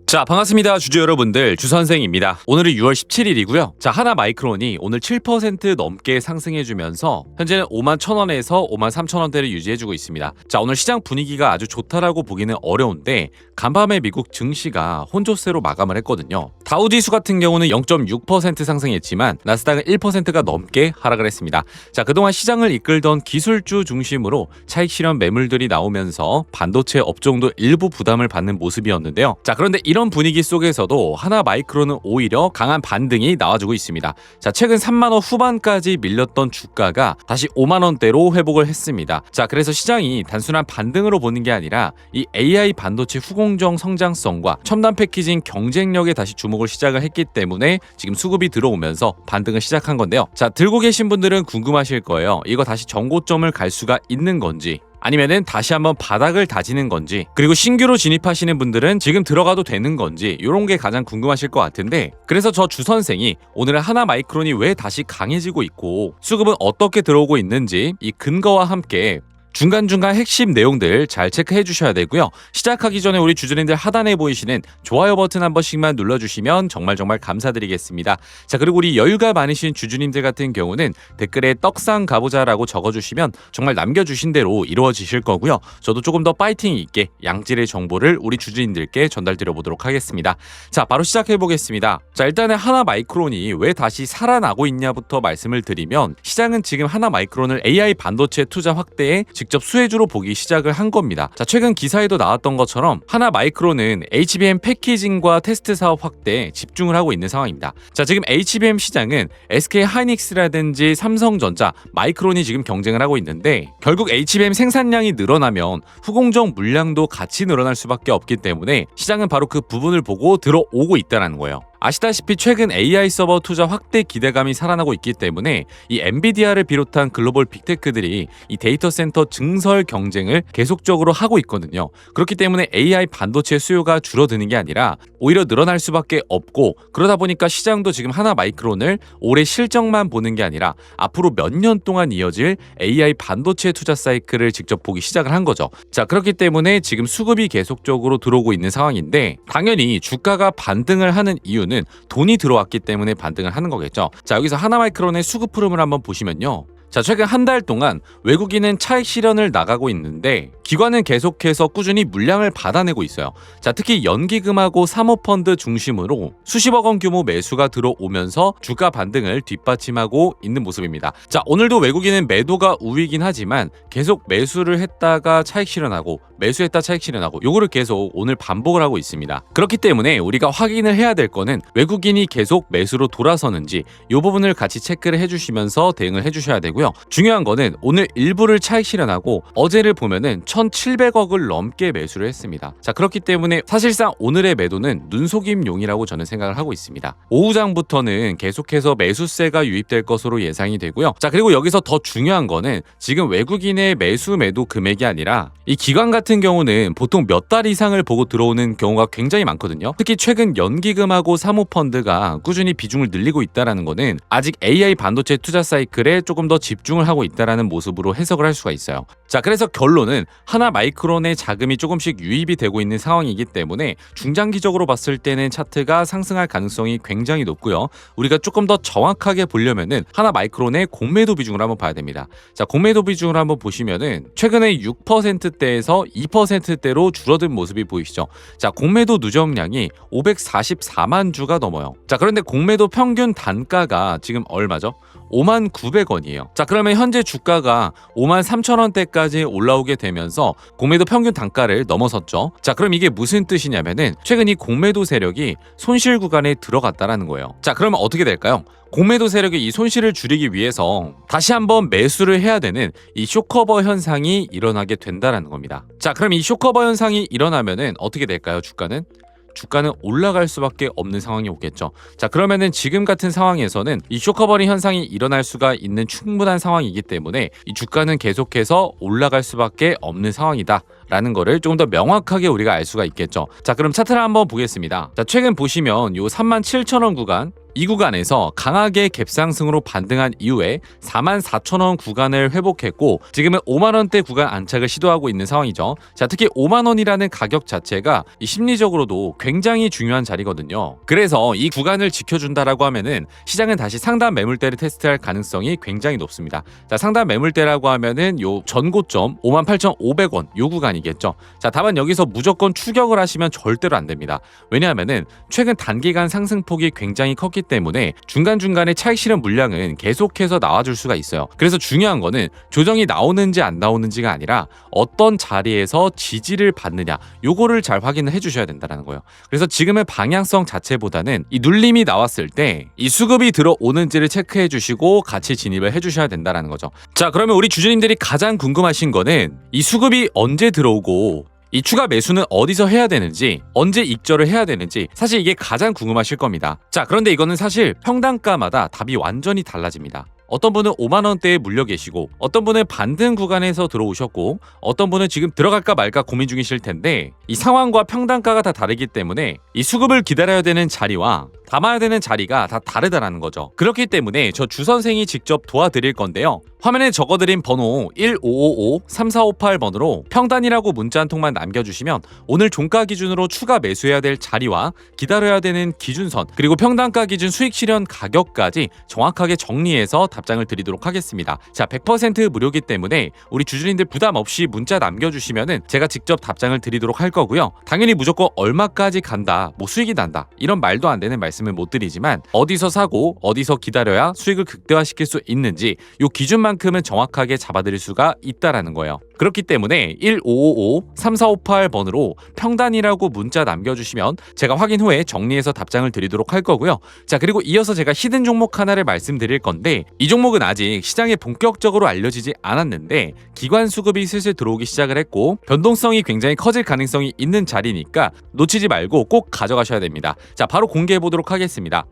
자, 반갑습니다. 주주 여러분들, 주선생입니다. 오늘은 6월 17일이고요. 자, 하나마이크론이 오늘 7% 넘게 상승해주면서 현재는 51,000원에서 53,000원대를 유지해주고 있습니다. 자, 오늘 시장 분위기가 아주 좋다라고 보기는 어려운데 간밤에 미국 증시가 혼조세로 마감을 했거든요. 다우지수 같은 경우는 0.6% 상승했지만 나스닥은 1%가 넘게 하락을 했습니다. 자, 그동안 시장을 이끌던 기술주 중심으로 차익 실현 매물들이 나오면서 반도체 업종도 일부 부담을 받는 모습이었는데요. 자, 그런데 이런 분위기 속에서도 하나마이크론은 오히려 강한 반등이 나와주고 있습니다. 자, 최근 3만원 후반까지 밀렸던 주가가 다시 5만원대로 회복을 했습니다. 자, 그래서 시장이 단순한 반등으로 보는 게 아니라 이 AI 반도체 후공정 성장성과 첨단 패키징 경쟁력에 다시 주목을 시작을 했기 때문에 지금 수급이 들어오면서 반등을 시작한 건데요. 자, 들고 계신 분들은 궁금하실 거예요. 이거 다시 정고점을 갈 수가 있는 건지, 아니면은 다시 한번 바닥을 다지는 건지, 그리고 신규로 진입하시는 분들은 지금 들어가도 되는 건지, 이런 게 가장 궁금하실 것 같은데, 그래서 저 주선생이 오늘은 하나마이크론이 왜 다시 강해지고 있고 수급은 어떻게 들어오고 있는지 이 근거와 함께 중간중간 핵심 내용들 잘 체크해 주셔야 되고요. 시작하기 전에 우리 주주님들 하단에 보이시는 좋아요 버튼 한 번씩만 눌러주시면 정말 감사드리겠습니다. 자, 그리고 우리 여유가 많으신 주주님들 같은 경우는 댓글에 떡상 가보자라고 적어주시면 정말 남겨주신 대로 이루어지실 거고요. 저도 조금 더 파이팅 있게 양질의 정보를 우리 주주님들께 전달드려 보도록 하겠습니다. 자, 바로 시작해 보겠습니다. 자, 일단은 하나마이크론이 왜 다시 살아나고 있냐부터 말씀을 드리면, 시장은 지금 하나마이크론을 AI 반도체 투자 확대에 직접 수혜주로 보기 시작을 한 겁니다. 자, 최근 기사에도 나왔던 것처럼 하나마이크론은 HBM 패키징과 테스트 사업 확대에 집중을 하고 있는 상황입니다. 자, 지금 HBM 시장은 SK 하이닉스라든지 삼성전자, 마이크론이 지금 경쟁을 하고 있는데, 결국 HBM 생산량이 늘어나면 후공정 물량도 같이 늘어날 수밖에 없기 때문에 시장은 바로 그 부분을 보고 들어오고 있다는 거예요. 아시다시피 최근 AI 서버 투자 확대 기대감이 살아나고 있기 때문에 이 엔비디아를 비롯한 글로벌 빅테크들이 이 데이터 센터 증설 경쟁을 계속적으로 하고 있거든요. 그렇기 때문에 AI 반도체 수요가 줄어드는 게 아니라 오히려 늘어날 수밖에 없고, 그러다 보니까 시장도 지금 하나마이크론을 올해 실적만 보는 게 아니라 앞으로 몇 년 동안 이어질 AI 반도체 투자 사이클을 직접 보기 시작을 한 거죠. 자, 그렇기 때문에 지금 수급이 계속적으로 들어오고 있는 상황인데, 당연히 주가가 반등을 하는 이유는 돈이 들어왔기 때문에 반등을 하는 거겠죠. 자, 여기서 하나마이크론의 수급 흐름을 한번 보시면요. 자, 최근 한 달 동안 외국인은 차익 실현을 나가고 있는데 기관은 계속해서 꾸준히 물량을 받아내고 있어요. 자, 특히 연기금하고 사모펀드 중심으로 수십억 원 규모 매수가 들어오면서 주가 반등을 뒷받침하고 있는 모습입니다. 자, 오늘도 외국인은 매도가 우위긴 하지만 계속 매수를 했다가 차익 실현하고, 매수했다 차익 실현하고, 요거를 계속 오늘 반복을 하고 있습니다. 그렇기 때문에 우리가 확인을 해야 될 거는 외국인이 계속 매수로 돌아서는지, 요 부분을 같이 체크를 해주시면서 대응을 해주셔야 되고요. 중요한 거는 오늘 일부를 차익 실현하고 어제를 보면은 1,700억을 넘게 매수를 했습니다. 자, 그렇기 때문에 사실상 오늘의 매도는 눈속임용이라고 저는 생각을 하고 있습니다. 오후장부터는 계속해서 매수세가 유입될 것으로 예상이 되고요. 자, 그리고 여기서 더 중요한 거는 지금 외국인의 매수 매도 금액이 아니라 이 기관 같은 경우는 보통 몇 달 이상을 보고 들어오는 경우가 굉장히 많거든요. 특히 최근 연기금하고 사모펀드가 꾸준히 비중을 늘리고 있다는 거는 아직 AI 반도체 투자 사이클에 조금 더 집중을 하고 있다는 모습으로 해석을 할 수가 있어요. 자, 그래서 결론은 하나마이크론의 자금이 조금씩 유입이 되고 있는 상황이기 때문에 중장기적으로 봤을 때는 차트가 상승할 가능성이 굉장히 높고요. 우리가 조금 더 정확하게 보려면은 하나마이크론의 공매도 비중을 한번 봐야 됩니다. 자, 공매도 비중을 한번 보시면은 최근에 6%대에서 2%대로 줄어든 모습이 보이시죠? 자, 공매도 누적량이 544만 주가 넘어요. 자, 그런데 공매도 평균 단가가 지금 얼마죠? 59,900원이에요. 자, 그러면 현재 주가가 53,000원대까지 올라오게 되면서 공매도 평균 단가를 넘어섰죠. 자, 그럼 이게 무슨 뜻이냐면은 최근 이 공매도 세력이 손실 구간에 들어갔다라는 거예요. 자, 그러면 어떻게 될까요? 공매도 세력이 이 손실을 줄이기 위해서 다시 한번 매수를 해야 되는 이 쇼커버 현상이 일어나게 된다라는 겁니다. 자, 그럼 이 쇼커버 현상이 일어나면은 어떻게 될까요? 주가는 올라갈 수밖에 없는 상황이 오겠죠. 자, 그러면은 지금 같은 상황에서는 이 쇼커버링 현상이 일어날 수가 있는 충분한 상황이기 때문에 이 주가는 계속해서 올라갈 수밖에 없는 상황이다 라는 거를 조금 더 명확하게 우리가 알 수가 있겠죠. 자, 그럼 차트를 한번 보겠습니다. 자, 최근 보시면 요 37,000원 구간, 이 구간에서 강하게 갭상승으로 반등한 이후에 44,000원 구간을 회복했고 지금은 5만원대 구간 안착을 시도하고 있는 상황이죠. 자, 특히 5만원이라는 가격 자체가 이 심리적으로도 굉장히 중요한 자리거든요. 그래서 이 구간을 지켜준다라고 하면은 시장은 다시 상단 매물대를 테스트할 가능성이 굉장히 높습니다. 자, 상단 매물대라고 하면은 요 전고점 58,500원 요 구간이겠죠. 자, 다만 여기서 무조건 추격을 하시면 절대로 안 됩니다. 왜냐하면은 최근 단기간 상승폭이 굉장히 컸기 때문에 중간중간에 차익 실현 물량은 계속해서 나와줄 수가 있어요. 그래서 중요한 거는 조정이 나오는지 안 나오는지가 아니라 어떤 자리에서 지지를 받느냐 요거를 잘 확인을 해주셔야 된다는 거예요. 그래서 지금의 방향성 자체보다는 이 눌림이 나왔을 때 이 수급이 들어오는지를 체크해 주시고 같이 진입을 해주셔야 된다는 거죠. 자, 그러면 우리 주주님들이 가장 궁금하신 거는 이 수급이 언제 들어오고 이 추가 매수는 어디서 해야 되는지, 언제 익절을 해야 되는지 사실 이게 가장 궁금하실 겁니다. 자, 그런데 이거는 사실 평단가마다 답이 완전히 달라집니다. 어떤 분은 5만원대에 물려 계시고 어떤 분은 반등 구간에서 들어오셨고 어떤 분은 지금 들어갈까 말까 고민 중이실 텐데 이 상황과 평단가가 다 다르기 때문에 이 수급을 기다려야 되는 자리와 담아야 되는 자리가 다 다르다라는 거죠. 그렇기 때문에 저 주 선생이 직접 도와드릴 건데요. 화면에 적어드린 번호 1555-3458번으로 평단이라고 문자 한 통만 남겨주시면 오늘 종가 기준으로 추가 매수해야 될 자리와 기다려야 되는 기준선 그리고 평단가 기준 수익 실현 가격까지 정확하게 정리해서 답장을 드리도록 하겠습니다. 자, 100% 무료이기 때문에 우리 주주님들 부담 없이 문자 남겨주시면은 제가 직접 답장을 드리도록 할 거고요. 당연히 무조건 얼마까지 간다, 뭐 수익이 난다 이런 말도 안 되는 말씀을 못 드리지만 어디서 사고 어디서 기다려야 수익을 극대화시킬 수 있는지 요 기준만큼은 정확하게 잡아드릴 수가 있다라는 거예요. 그렇기 때문에 1555-3458번으로 평단이라고 문자 남겨주시면 제가 확인 후에 정리해서 답장을 드리도록 할 거고요. 자, 그리고 이어서 제가 히든 종목 하나를 말씀드릴 건데 이 종목은 아직 시장에 본격적으로 알려지지 않았는데 기관 수급이 슬슬 들어오기 시작을 했고 변동성이 굉장히 커질 가능성이 있는 자리니까 놓치지 말고 꼭 가져가셔야 됩니다. 자, 바로 공개해 보도록 하겠습니다.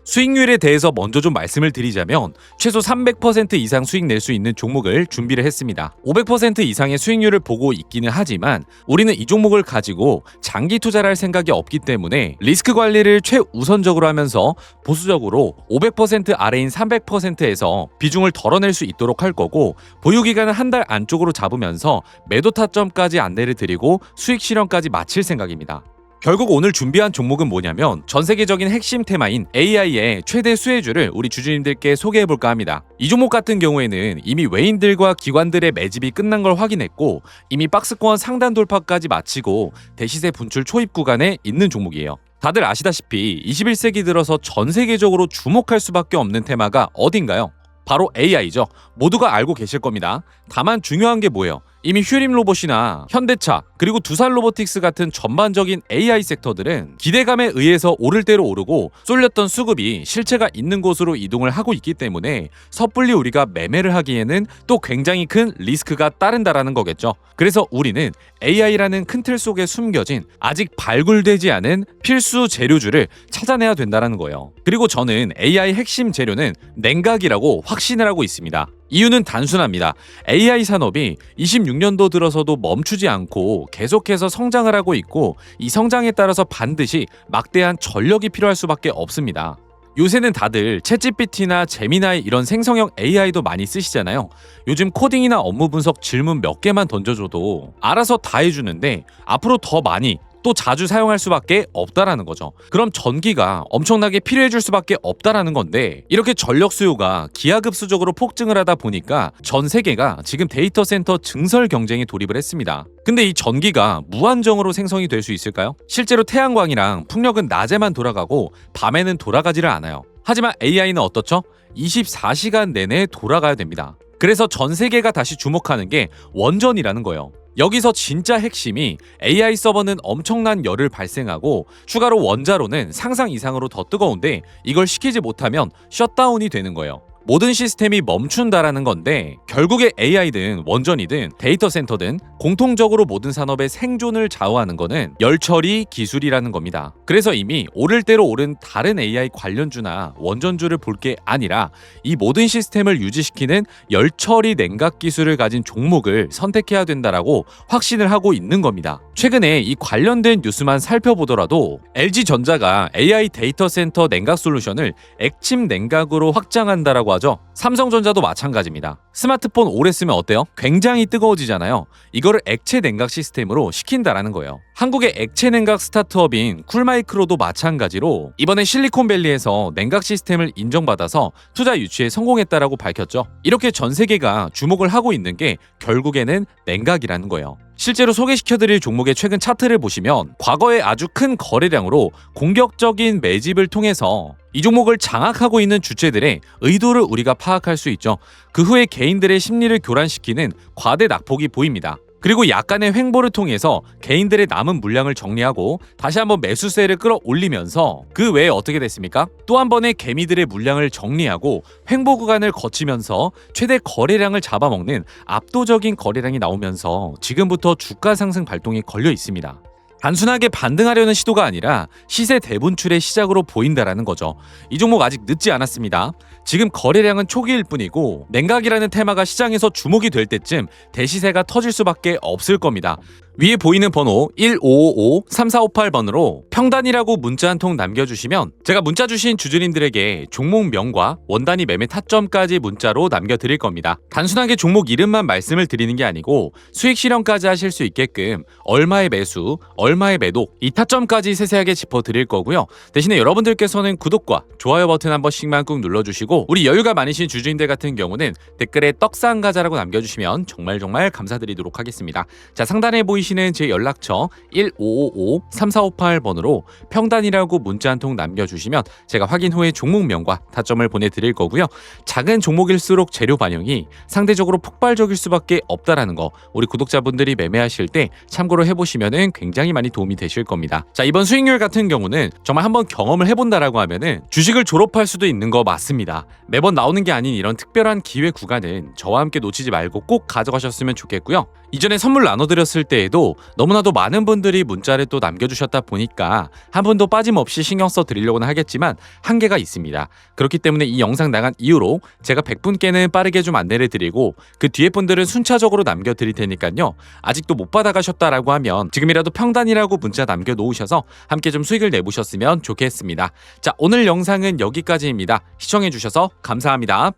수익률에 대해서 먼저 좀 말씀을 드리자면 최소 300% 이상 수익 낼 수 있는 종목을 준비를 했습니다. 500% 이상의 수익률을 보고 있기는 하지만 우리는 이 종목을 가지고 장기 투자를 할 생각이 없기 때문에 리스크 관리를 최우선적으로 하면서 보수적으로 500% 아래인 300%에서 비중을 덜어낼 수 있도록 할 거고 보유기간은 한 달 안쪽으로 잡으면서 매도 타점까지 안내를 드리고 수익 실현까지 마칠 생각입니다. 결국 오늘 준비한 종목은 뭐냐면 전 세계적인 핵심 테마인 AI의 최대 수혜주를 우리 주주님들께 소개해볼까 합니다. 이 종목 같은 경우에는 이미 외인들과 기관들의 매집이 끝난 걸 확인했고 이미 박스권 상단 돌파까지 마치고 대시세 분출 초입 구간에 있는 종목이에요. 다들 아시다시피 21세기 들어서 전 세계적으로 주목할 수밖에 없는 테마가 어딘가요? 바로 AI죠. 모두가 알고 계실 겁니다. 다만 중요한 게 뭐예요? 이미 휴림 로봇이나 현대차 그리고 두산 로보틱스 같은 전반적인 AI 섹터들은 기대감에 의해서 오를 대로 오르고 쏠렸던 수급이 실체가 있는 곳으로 이동을 하고 있기 때문에 섣불리 우리가 매매를 하기에는 또 굉장히 큰 리스크가 따른다라는 거겠죠. 그래서 우리는 AI라는 큰 틀 속에 숨겨진 아직 발굴되지 않은 필수 재료주를 찾아내야 된다는 거예요. 그리고 저는 AI 핵심 재료는 냉각이라고 확신을 하고 있습니다. 이유는 단순합니다. AI 산업이 26년도 들어서도 멈추지 않고 계속해서 성장을 하고 있고 이 성장에 따라서 반드시 막대한 전력이 필요할 수밖에 없습니다. 요새는 다들 챗GPT나 제미나이 이런 생성형 AI도 많이 쓰시잖아요. 요즘 코딩이나 업무 분석 질문 몇 개만 던져줘도 알아서 다 해주는데 앞으로 더 많이 또 자주 사용할 수밖에 없다라는 거죠. 그럼 전기가 엄청나게 필요해질 수밖에 없다라는 건데 이렇게 전력 수요가 기하급수적으로 폭증을 하다 보니까 전 세계가 지금 데이터 센터 증설 경쟁에 돌입을 했습니다. 근데 이 전기가 무한정으로 생성이 될 수 있을까요? 실제로 태양광이랑 풍력은 낮에만 돌아가고 밤에는 돌아가지를 않아요. 하지만 AI는 어떻죠? 24시간 내내 돌아가야 됩니다. 그래서 전 세계가 다시 주목하는 게 원전이라는 거예요. 여기서 진짜 핵심이 AI 서버는 엄청난 열을 발생하고 추가로 원자로는 상상 이상으로 더 뜨거운데 이걸 시키지 못하면 셧다운이 되는 거예요. 모든 시스템이 멈춘다라는 건데 결국에 AI든 원전이든 데이터 센터든 공통적으로 모든 산업의 생존을 좌우하는 거는 열처리 기술이라는 겁니다. 그래서 이미 오를 대로 오른 다른 AI 관련주나 원전주를 볼 게 아니라 이 모든 시스템을 유지시키는 열처리 냉각 기술을 가진 종목을 선택해야 된다라고 확신을 하고 있는 겁니다. 최근에 이 관련된 뉴스만 살펴보더라도 LG전자가 AI 데이터 센터 냉각 솔루션을 액침 냉각으로 확장한다라고 하죠. 삼성전자도 마찬가지입니다. 스마트폰 오래 쓰면 어때요? 굉장히 뜨거워지잖아요. 이거를 액체 냉각 시스템으로 시킨다라는 거예요. 한국의 액체 냉각 스타트업인 쿨마이크로도 마찬가지로 이번에 실리콘밸리에서 냉각 시스템을 인정받아서 투자 유치에 성공했다라고 밝혔죠. 이렇게 전 세계가 주목을 하고 있는 게 결국에는 냉각이라는 거예요. 실제로 소개시켜드릴 종목의 최근 차트를 보시면 과거에 아주 큰 거래량으로 공격적인 매집을 통해서 이 종목을 장악하고 있는 주체들의 의도를 우리가 파악할 수 있죠. 그 후에 개인들의 심리를 교란시키는 과대 낙폭이 보입니다. 그리고 약간의 횡보를 통해서 개인들의 남은 물량을 정리하고 다시 한번 매수세를 끌어올리면서 그 외에 어떻게 됐습니까? 또 한 번의 개미들의 물량을 정리하고 횡보 구간을 거치면서 최대 거래량을 잡아먹는 압도적인 거래량이 나오면서 지금부터 주가 상승 발동이 걸려 있습니다. 단순하게 반등하려는 시도가 아니라 시세 대분출의 시작으로 보인다라는 거죠. 이 종목 아직 늦지 않았습니다. 지금 거래량은 초기일 뿐이고 냉각이라는 테마가 시장에서 주목이 될 때쯤 대시세가 터질 수밖에 없을 겁니다. 위에 보이는 번호 1555-3458번으로 평단이라고 문자 한 통 남겨주시면 제가 문자 주신 주주님들에게 종목명과 원단위 매매 타점까지 문자로 남겨드릴 겁니다. 단순하게 종목 이름만 말씀을 드리는 게 아니고 수익 실현까지 하실 수 있게끔 얼마의 매수, 얼마의 매도, 이 타점까지 세세하게 짚어드릴 거고요. 대신에 여러분들께서는 구독과 좋아요 버튼 한 번씩만 꾹 눌러주시고 우리 여유가 많으신 주주님들 같은 경우는 댓글에 떡상가자라고 남겨주시면 정말 감사드리도록 하겠습니다. 자, 상단에 보이시는 제 연락처 1555-3458번으로 평단이라고 문자 한 통 남겨주시면 제가 확인 후에 종목명과 타점을 보내드릴 거고요. 작은 종목일수록 재료 반영이 상대적으로 폭발적일 수밖에 없다라는 거 우리 구독자분들이 매매하실 때 참고로 해보시면 굉장히 많이 도움이 되실 겁니다. 자, 이번 수익률 같은 경우는 정말 한번 경험을 해본다라고 하면은 주식을 졸업할 수도 있는 거 맞습니다. 매번 나오는 게 아닌 이런 특별한 기회 구간은 저와 함께 놓치지 말고 꼭 가져가셨으면 좋겠고요. 이전에 선물 나눠드렸을 때에도 너무나도 많은 분들이 문자를 또 남겨주셨다 보니까 한 분도 빠짐없이 신경 써 드리려고는 하겠지만 한계가 있습니다. 그렇기 때문에 이 영상 나간 이후로 제가 100분께는 빠르게 좀 안내를 드리고 그 뒤에 분들은 순차적으로 남겨드릴 테니까요. 아직도 못 받아가셨다라고 하면 지금이라도 평단이라고 문자 남겨놓으셔서 함께 좀 수익을 내보셨으면 좋겠습니다. 자, 오늘 영상은 여기까지입니다. 시청해주셔서 감사합니다.